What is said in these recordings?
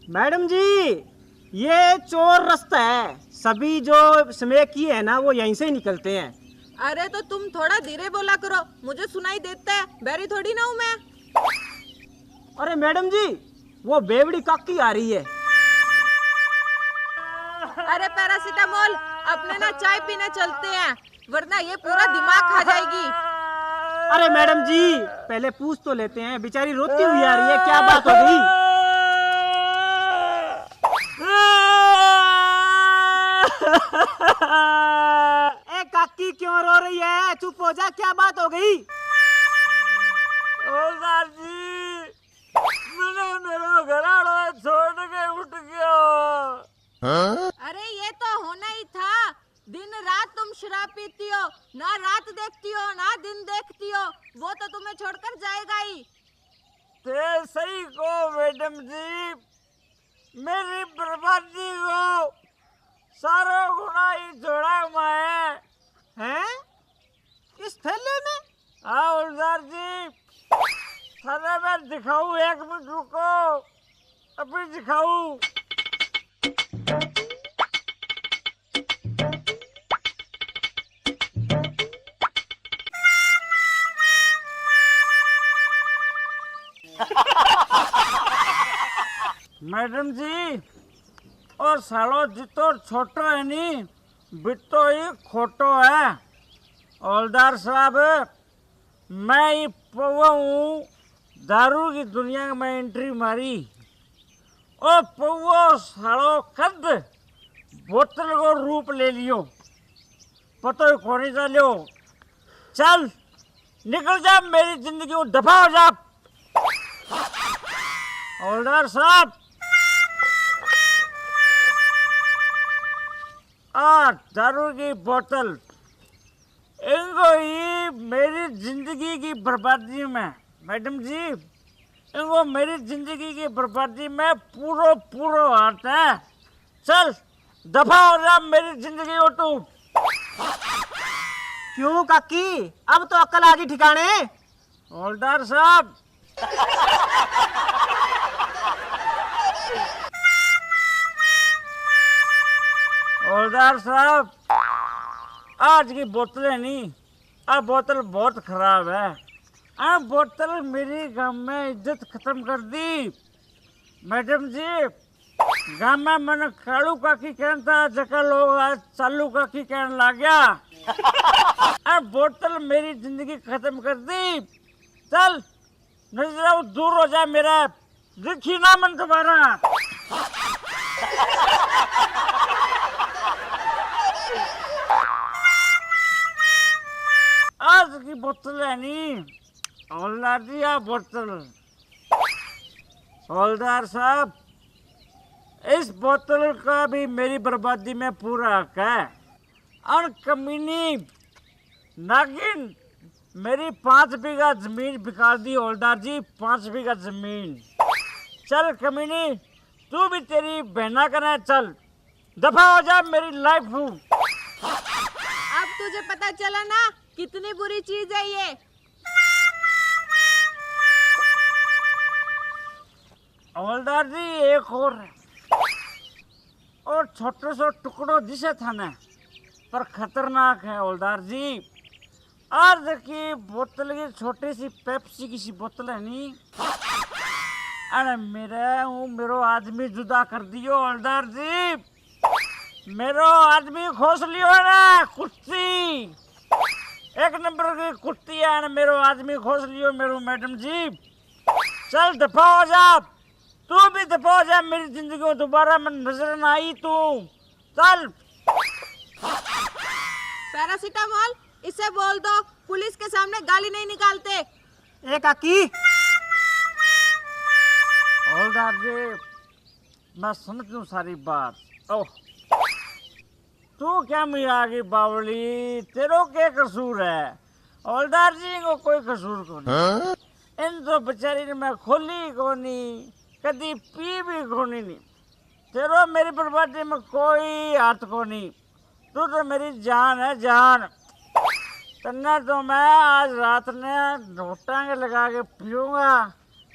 Madam जी, ये चोर रास्ता है। सभी जो स्मैकी है ना वो यहीं से ही निकलते हैं। अरे तो तुम थोड़ा धीरे बोला करो, मुझे सुनाई देता है, बैरी थोड़ी ना हूं मैं। अरे मैडम जी, वो बेवड़ी काकी आ रही है। अरे पैरासीटामोल, अपने ना चाय पीने चलते हैं, वरना ये पूरा दिमाग खा जाएगी। अरे मैडम जी, पहले पूछ तो लेते हैं, बेचारी रोती हुई आ रही है, क्या बात हो गई? ए काकी क्यों रो रही है? चुप हो जा, क्या बात हो गई? जी, मैंने मेरा घराड़ा छोड़ के उठ गया। अरे ये तो होना ही था। दिन रात तुम शराब पीती हो, ना रात देखती हो ना दिन देखती हो, वो तो तुम्हें छोड़कर जाएगा ही। ते सही को मैडम जी, मेरी बर्बादी को सारा गुना ही जोड़ा मैं हैं? इस थैले में? हाँ उलदार जी, थाने में दिखाऊं? 1 मिनट रुको, अभी दिखाऊं। मैडम जी, और सालो जितो छोटो है नी बितो ही खोटो है। हौलदार साहब, मैं ही पौवा हूँ, दारू की दुनिया में एंट्री मारी। ओ पौवो सालो कद बोतल को रूप ले लियो, पतो ही खोनी चलो। चल निकल जा, मेरी जिंदगी को दफा हो जा। हौलदार साहब, दारू की बोतल इनको ही मेरी जिंदगी की बर्बादी में, मैडम जी, इनको मेरी जिंदगी की बर्बादी में पूरो पूरो हाथ है। चल दफा हो जा मेरी जिंदगी को तू। क्यों काकी, अब तो अक्ल आ गई ठिकाने? हौलदार साहब, हौलदार साहब, आज की बोतलें नहीं, अब बोतल बहुत खराब है। अब बोतल मेरी गांव में इज्जत खत्म कर दी। मैडम जी, गांव में मैंने कालू काकी कहता, जगह लोग आज चालू काकी कहने लग गया। अब बोतल मेरी जिंदगी खत्म कर दी। चल नजर दूर हो जा, मेरा दिखी ना मन तुम्हारा। आज की बोतल है नी, हौलदार जी, आ बोतल। हौलदार साहब, इस बोतल का भी मेरी बर्बादी में पूरा हक है। और कमीनी नागिन मेरी 5 बीघा जमीन बिका दी। हौलदार जी, 5 बीघा जमीन। चल कमीनी, तू भी तेरी बहना करना, चल दफा हो जा मेरी लाइफ हूँ। अब तुझे पता चला ना कितनी बुरी चीज है ये। हवलदार जी, एक और छोटे से टुकड़ों जिसे था ना, पर खतरनाक है हवलदार जी। आज की बोतल की छोटी सी पेप्सी की सी बोतल है नी, अरे मेरो आदमी जुदा कर दियो हवलदार जी। मेरो आदमी खोस लियो ना, कुत्ती 1 नंबर की कुत्ती है ना, मेरो आदमी खोस लियो मेरो मैडम जी। चल दफा हो जा, तू भी दफा हो जा, मेरी जिंदगी में दोबारा मैं नजर ना आई तू। चल। पैरासीटामोल, इसे बोल दो पुलिस के सामने गाली नहीं निकालते। ए काकी, हवलदार जी, मैं समझूं सारी बात। ओह, तू क्या मेरी आगे बावली, तेरो क्या कसूर है? हवलदार जी को कोई कसूर को नहीं। इन तो बेचारी ने मैं खोली को नहीं, कभी पी भी कोनी नहीं। तेरो मेरी बर्बादी में कोई हाथ को नहीं। तू तो मेरी जान है, जान। तन्ना तो मैं आज रात ने नोटांगे लगा के पीऊंगा।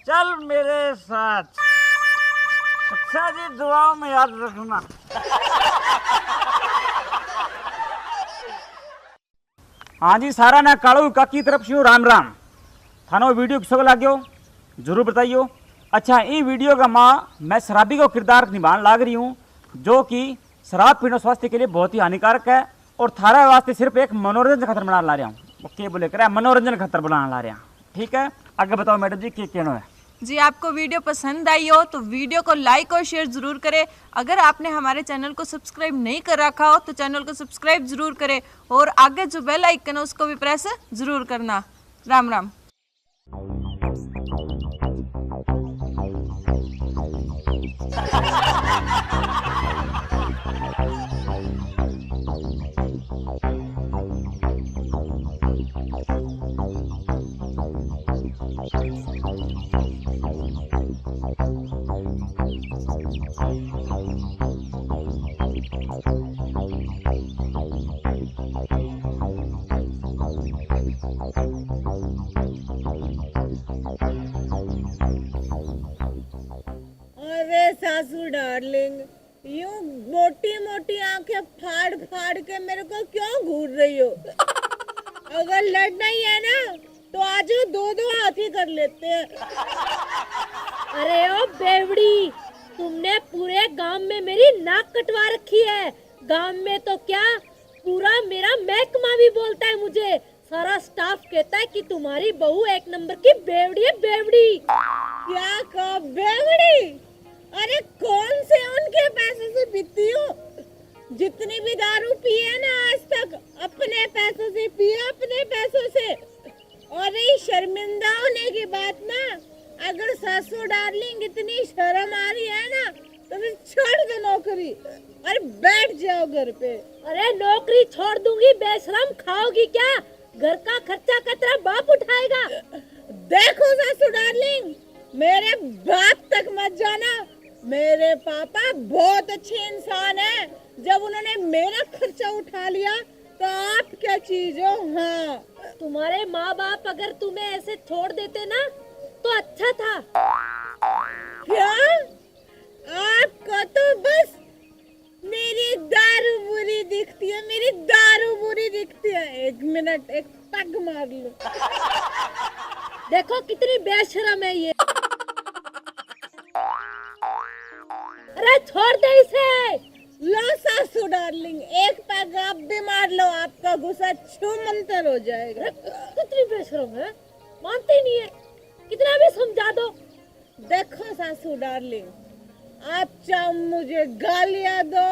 चल मेरे साथ। अच्छा जी, दुआओं में याद रखना। हाँ जी, सारा ना कालू काकी तरफ से राम राम। थानो वीडियो किसको लाग्यो जरूर बताइयो। अच्छा, ये वीडियो का माँ मैं शराबी को किरदार निभाने लाग रही हूँ, जो कि शराब पीना स्वास्थ्य के लिए बहुत ही हानिकारक है, और थारा वास्ते सिर्फ एक मनोरंजन खतर बना ला रहा हूँ। ओके बोले करे मनोरंजन खतर बनाने ला रहा। ठीक है, आगे बताओ मैडम जी, क्या कहना है? जी, आपको वीडियो पसंद आई हो तो वीडियो को लाइक और शेयर जरूर करें। अगर आपने हमारे चैनल को सब्सक्राइब नहीं कर रखा हो तो चैनल को सब्सक्राइब जरूर करें, और आगे जो बेल आइकन है उसको भी प्रेस जरूर करना। राम राम। अरे सासू डार्लिंग, यूं मोटी मोटी आंखें फाड़ फाड़ के मेरे को क्यों घूर रही हो? अगर लड़ना ही है ना तो आज दो दो हाथी कर लेते हैं। अरे ओ बेवड़ी, तुमने पूरे गांव में मेरी नाक कटवा रखी है। गांव में तो क्या, पूरा मेरा महकमा भी बोलता है मुझे। सारा स्टाफ कहता है कि तुम्हारी बहू एक नंबर की बेवड़ी है, बेवड़ी। क्या कहा बेवड़ी? अरे कौन से उनके पैसे से पीती हो? जितनी भी दारू पी है ना आज तक, अपने पैसों से पी है, अपने पैसों से। और ये शर्मिंदा होने की बात ना, अगर सासू डार्लिंग इतनी शर्म आ रही है ना तो फिर छोड़ दो नौकरी और बैठ जाओ घर पे। अरे नौकरी छोड़ दूंगी, बेशरम, खाओगी क्या? घर का खर्चा का तेरा बाप उठाएगा। देखो सासू डार्लिंग, मेरे बाप तक मत जाना। मेरे पापा बहुत अच्छे इंसान हैं। जब उन्होंने मेरा खर्चा उठा लिया तो आप क्या चीज हो? हाँ, तुम्हारे माँ बाप अगर तुम्हें ऐसे छोड़ देते ना तो अच्छा था। क्या आपको तो बस मेरी दारू बुरी दिखती है, मेरी दारू बुरी दिखती है। एक मिनट, एक पग मार लो। देखो कितनी बेशरम है ये। अरे छोड़ दे इसे। लो सासू डार्लिंग, एक पैग आप भी मार लो, आपका गुस्सा छूमंतर हो जाएगा। कितनी बेशरम है, मानती नहीं है, कितना भी समझा दो। देखो सासू डार्लिंग, आप चाहे मुझे गालियां दो,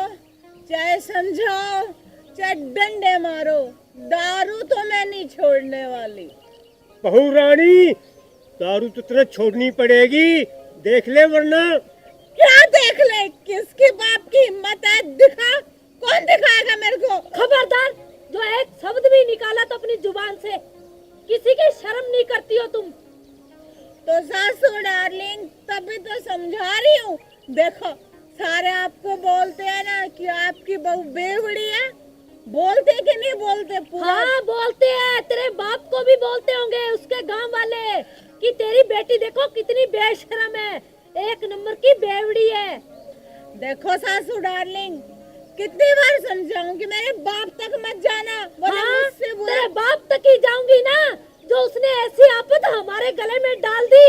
चाहे समझाओ, चाहे डंडे मारो, दारू तो मैं नहीं छोड़ने वाली। बहू रानी, दारू तो तुझे छोड़नी पड़ेगी, देख ले वरना। क्या देख ले? किसके बाप की हिम्मत है? दिखा, कौन दिखाएगा मेरे को? खबरदार, जो एक शब्द भी निकाला तो अपनी जुबान से, किसी की शर्म नहीं करती हो तुम। तो सासू डार्लिंग, तभी तो समझा रही हूँ। देखो, सारे आपको बोलते हैं ना कि आपकी बहू बेवड़ी है, बोलते कि नहीं बोलते? पूरा हाँ बोलते हैं, तेरे बाप को भी बोलते होंगे उसके गांव वाले कि तेरी बेटी देखो कितनी बेशरम है, एक नंबर की बेवड़ी है। देखो सासू डार्लिंग, कितनी बार समझाऊं कि मेरे बाप तक मत जाना, वरना हाँ, मुझसे बुरा। तेरे बाप तक ही जाऊंगी ना, जो उसने ऐसी आफत हमारे गले में डाल दी।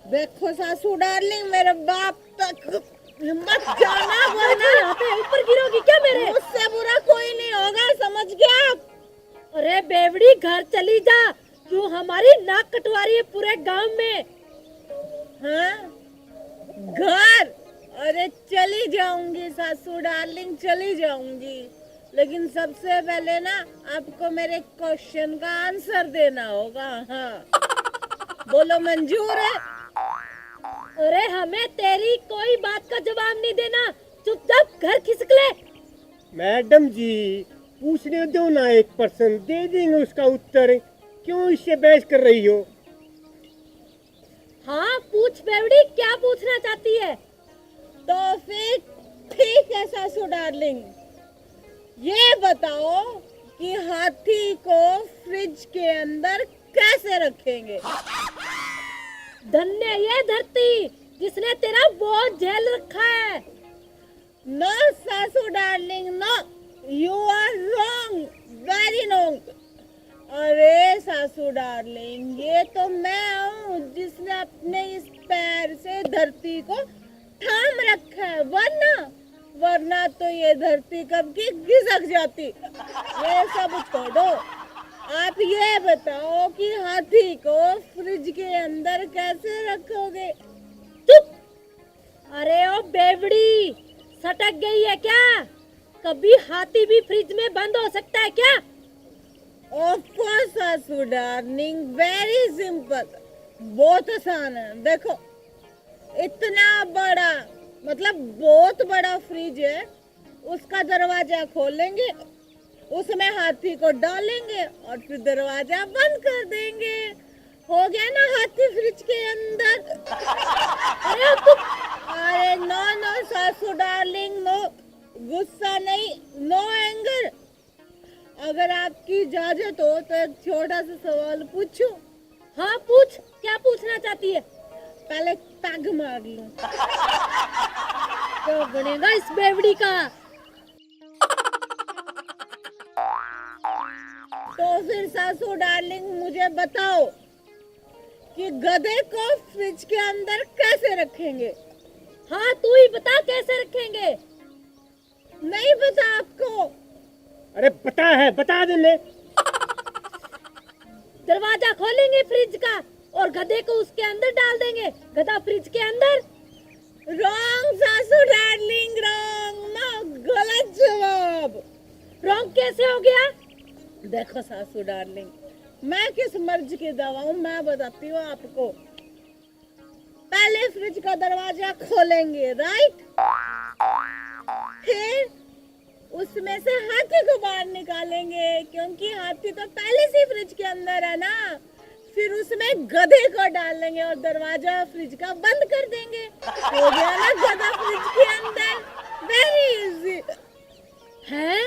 देखो सासू डार्लिंग, मेरे बाप तक मत जाना, वरना यहाँ पे ऊपर गिरोगी क्या मेरे? मुझसे बुरा कोई नहीं होगा, समझ गया आप? अरे बेवड़ी, घर चली जा, क्यों हमारी नाक कटवा रही है पूरे गांव में? हाँ, घर? अरे चली जाऊंगी सासू डार्लिंग, चली जाऊंगी, लेकिन सबसे पहले ना आपको मेरे क्वेश्चन का आंसर देना होगा। हाँ, बोलो मंजूर है? अरे हमें तेरी कोई बात का जवाब नहीं देना, चुपचाप घर खिसक ले। मैडम जी, पूछने दो ना, एक पर्सन दे देंगे उसका उत्तर, क्यों इससे बहस कर रही हो? हाँ पूछ बेवड़ी, क्या पूछना चाहती है? तो फिर ठीक है सासू डार्लिंग, ये बताओ कि हाथी को फ्रिज के अंदर कैसे रखेंगे? धन्य ये धरती जिसने तेरा बोझ झेल रखा है। नो सासू darling, no, you are wrong, very wrong. अरे सासू डार्लिंग, ये तो मैं हूँ जिसने अपने इस पैर से धरती को थाम रखा है, वरना तो ये धरती कब की खिसक जाती। ये सब छोड़ो, आप ये बताओ कि हाथी को फ्रिज के अंदर कैसे रखोगे? चुप। अरे ओ बेवड़ी, सटक गई है क्या? कभी हाथी भी फ्रिज में बंद हो सकता है क्या? ऑफ कोर्स सासू डार्लिंग, वेरी सिंपल, बहुत आसान है। देखो, इतना बड़ा, मतलब बहुत बड़ा फ्रिज है, उसका दरवाजा खोलेंगे, उसमें हाथी को डालेंगे और फिर दरवाजा बंद कर देंगे। हो गया ना हाथी फ्रिज के अंदर। अरे नो सासू डार्लिंग, नो, गुस्सा नहीं, नो एंगर। अगर आपकी इजाजत हो तो एक छोटा सा सवाल पूछूं? हाँ पूछ, क्या पूछना चाहती है? पहले पैग मार लूं। क्या बनेगा इस बेवड़ी का? तो फिर सासू डार्लिंग मुझे बताओ कि गधे को फ्रिज के अंदर कैसे रखेंगे? हाँ तू ही बता, कैसे रखेंगे? नहीं पता आपको? अरे बता है, बता देने। दरवाजा खोलेंगे फ्रिज का और गधे को उसके अंदर डाल देंगे, गधा फ्रिज के अंदर। रॉन्ग सासू डार्लिंग, रॉन्ग, नो, गलत जवाब। रॉन्ग कैसे हो गया? देखो सासू डार्लिंग, मैं किस मर्ज की दवा हूँ, मैं बताती हूँ आपको। पहले फ्रिज का दरवाजा खोलेंगे, राइट? फिर उसमें से हाथी को बाहर निकालेंगे, क्योंकि हाथी तो पहले से फ्रिज के अंदर है ना। फिर उसमें गधे को डालेंगे और दरवाजा फ्रिज का बंद कर देंगे। हो गया ना गधा फ्रिज के अंदर। वेरी इजी है।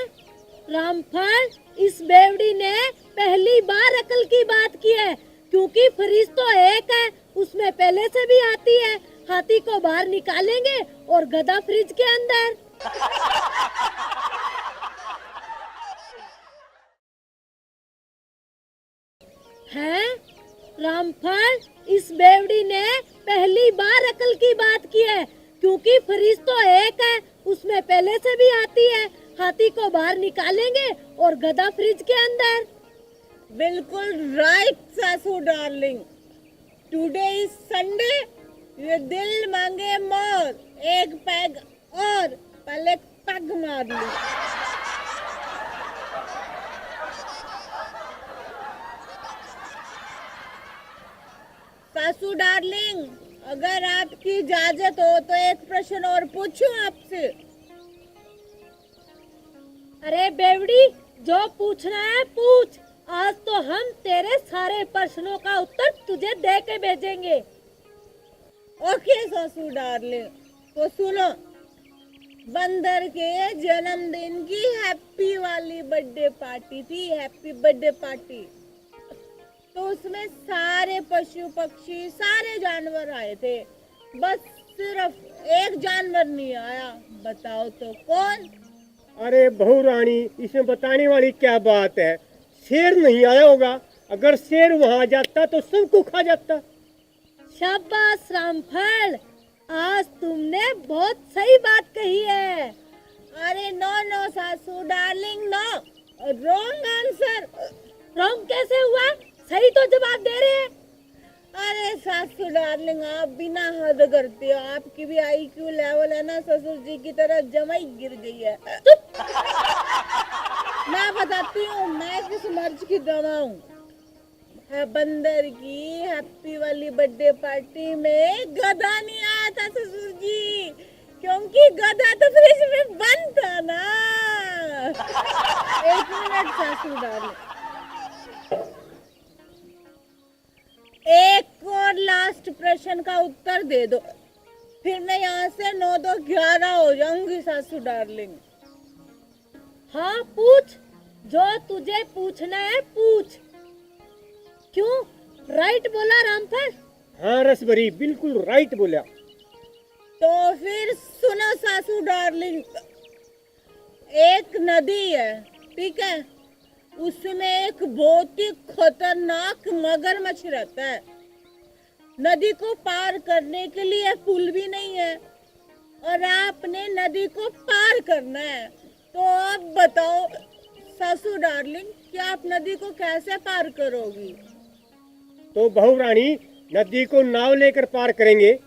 रामफल, इस बेवड़ी ने पहली बार अकल की बात की है, क्योंकि फ्रिज तो एक है, उसमें पहले से भी आती है। हाथी को बाहर निकालेंगे और गधा फ्रिज के अंदर। है। रामफल, इस बेवड़ी ने पहली बार अकल की बात की है, क्योंकि फ्रिज तो एक है, उसमें पहले से भी आती है। हाथी को बाहर निकालेंगे और गधा फ्रिज के अंदर। बिल्कुल राइट सासू डार्लिंग। टुडे इज संडे, ये दिल मांगे मोर, एक पैग और, पहले पैग मार ली। सासू डार्लिंग, अगर आपकी इजाजत हो तो एक प्रश्न और पूछूं आपसे? अरे बेवड़ी, जो पूछना है पूछ। आज तो हम तेरे सारे प्रश्नों का उत्तर तुझे दे के भेजेंगे। ओके सासू डार्लिंग, तो सुनो। बंदर के जन्मदिन की हैप्पी वाली बर्थडे पार्टी थी, हैप्पी बर्थडे पार्टी। तो उसमें सारे पशु पक्षी, सारे जानवर आए थे, बस सिर्फ एक जानवर नहीं आया। बताओ तो कौन? अरे बहू रानी, इसमें बताने वाली क्या बात है? शेर नहीं आया होगा। अगर शेर वहाँ आ जाता तो सबको खा जाता। शाबाश रामफल, आज तुमने बहुत सही बात कही है। अरे नो सासू darling, no, wrong answer. Wrong कैसे हुआ? सही तो जवाब दे रहे हैं। अरे सासू डार्लिंग, आप बिना हद करते हो। आपकी भी IQ लेवल है ना ससुर जी की तरह जमाई गिर गई है। मैं बताती हूँ मैं किस मर्ज की दवा हूँ। है बंदर की हैप्पी वाली बर्थडे पार्टी में गधा नहीं आया था ससुर जी, क्योंकि गधा तो फ्रिज में बंद था ना। एक मिनट सासू डार्लिंग, एक और लास्ट प्रश्न का उत्तर दे दो, फिर मैं यहाँ से 9 2 11 हो जाऊंगी सासू डार्लिंग। हाँ पूछ, जो तुझे पूछना है पूछ। क्यों? राइट बोला रामफल? हाँ रसभरी, बिल्कुल राइट बोला। तो फिर सुनो सासू डार्लिंग, एक नदी है, ठीक है, उसमें एक बहुत ही खतरनाक मगरमच्छ रहता है। नदी को पार करने के लिए पुल भी नहीं है और आपने नदी को पार करना है, तो आप बताओ सासू डार्लिंग, क्या आप नदी को कैसे पार करोगी? तो बहू रानी नदी को नाव लेकर पार करेंगे।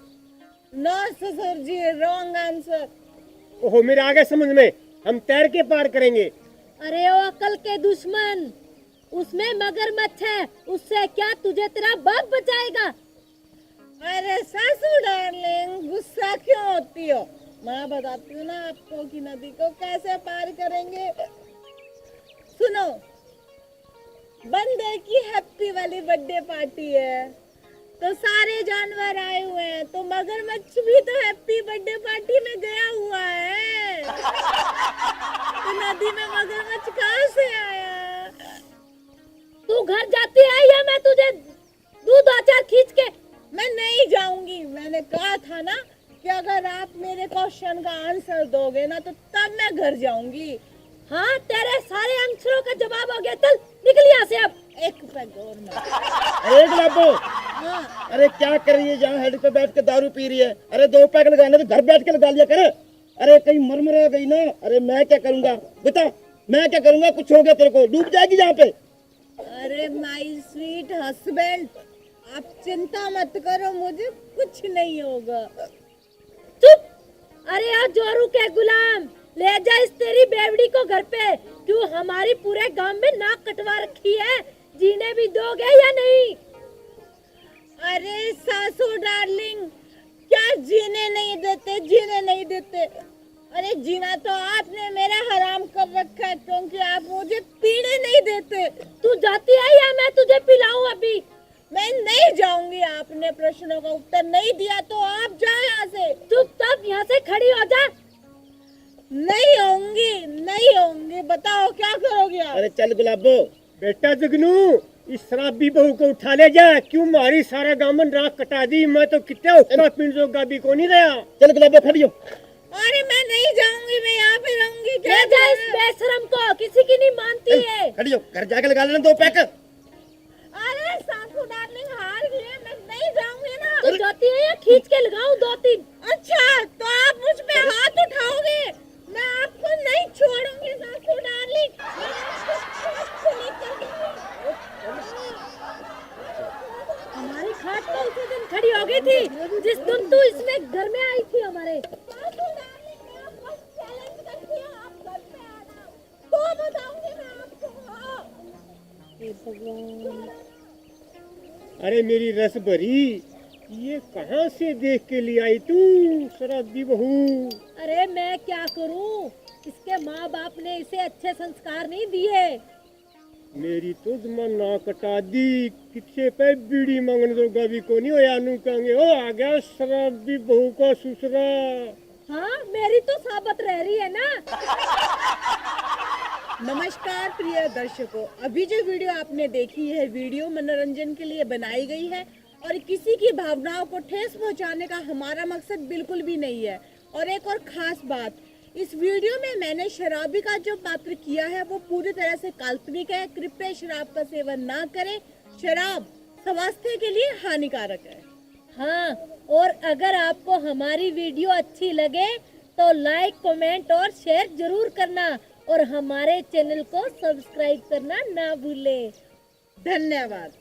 नो ससुर जी, रॉन्ग आंसर। ओहो, मेरे आगे समझ में, हम तैर के पार करेंगे। अरे ओ अकल के दुश्मन, उसमें मगरमच्छ है, उससे क्या तुझे तेरा बाप बचाएगा? अरे सासू डार्लिंग, गुस्सा क्यों होती हो? मैं बताती हूँ ना आपको कि नदी को कैसे पार करेंगे। सुनो, बंदर की हैप्पी वाली बर्थडे पार्टी है, तो सारे जानवर आए हुए हैं, तो मगरमच्छ भी तो हैप्पी बर्थडे पार्टी में गया हुआ है। तो नदी में मगरमच्छ कहाँ से आया? तू घर जाती है या मैं तुझे दूध अचार खींच के? मैं नहीं जाऊंगी। मैंने कहा था ना कि अगर आप मेरे क्वेश्चन का आंसर दोगे ना तो तब मैं घर जाऊंगी। हाँ, तेरे सारे आंसरों का जवाब हो गया, चल निकल यहाँ से अब। एक पैग और मार। अरे गुलाबो, हाँ, अरे क्या कर रही है जहाँ हेड पे बैठ के दारू पी रही है? अरे 2 पैक लगाने तो घर बैठ के लगा लिया कर। अरे कहीं मरमरा गई ना, अरे मैं क्या करूंगा बता, मैं क्या करूंगा? कुछ हो गया तेरे को, डूब जाएगी यहाँ पे। अरे माय स्वीट हस्बैंड, आप चिंता मत करो, मुझे कुछ नहीं होगा। चुप! अरे यार जोरू के गुलाम, ले जा इस तेरी बेवड़ी को घर पे। तू हमारी पूरे गांव में नाक कटवा रखी है, जीने भी दोगे या नहीं? अरे सासू डार्लिंग, क्या जीने नहीं देते, जीने नहीं देते? अरे जीना तो आपने मेरा हराम कर रखा है, क्योंकि आप मुझे पीने नहीं देते। तू जाती है या मैं तुझे पिलाऊं अभी? मैं नहीं जाऊंगी। आपने प्रश्नों का उत्तर नहीं दिया तो आप जाओ यहाँ से। चुपचाप यहाँ से खड़ी हो जा। नहीं होंगी, नहीं होंगी, बताओ क्या करोगे आप? अरे चल गुलाबो। बेटा जगनू, इस शराबी बहू को उठा ले जा। क्यों मारी सारा गामन राख कटा दी? मैं तो कितना उसका पिंजो भी को नहीं रहा। चल गुलाबो खड़ी हो। अरे मैं नहीं जाऊंगी, मैं यहाँ पे रहूंगी। ले जा इस बेशरम को, किसी की नहीं मानती है। खड़ी हो, घर जाके लगा लेना 2 पैक। अरे सासू डार्लिंग, हार गई है, मैं नहीं जाऊंगी ना। तू जाती है या खींच के लगाऊं 2-3? अच्छा, तो आप मुझ पे हाथ उठाओगे? मैं आपको नहीं छोड़ूंगी सासू डार्लिंग। मैं आपको छोड़ नहीं करूंगी। हमारी खाट तो उसी दिन खड़ी हो गई थी जिस दिन तू इसमें घर में आई थी हमारे। सासू डार्लिंग, मैं आपको चैलेंज करती हूँ, आप घर पे आ जाओ तो बताऊंगी मैं आपको। अरे मेरी रस भरी, ये कहाँ से देख के ले आई तू शराबी बहू? अरे मैं क्या करूं, इसके माँ बाप ने इसे अच्छे संस्कार नहीं दिए। मेरी तो जमाना कटा दी, किसे पे बीड़ी मांगने जोगा भी को नहीं होया। नू कहेंगे ओ आ गया शराबी बहू का ससुरा। हाँ, मेरी तो साबत रह रही है ना। नमस्कार प्रिय दर्शकों, अभी जो वीडियो आपने देखी है, वीडियो मनोरंजन के लिए बनाई गई है और किसी की भावनाओं को ठेस पहुंचाने का हमारा मकसद बिल्कुल भी नहीं है। और एक और खास बात, इस वीडियो में मैंने शराबी का जो पात्र किया है वो पूरी तरह से काल्पनिक है। कृपया शराब का सेवन ना करें, शराब स्वास्थ्य के लिए हानिकारक है। हाँ, और अगर आपको हमारी वीडियो अच्छी लगे तो लाइक, कमेंट और शेयर जरूर करना और हमारे चैनल को सब्सक्राइब करना ना भूलें। धन्यवाद।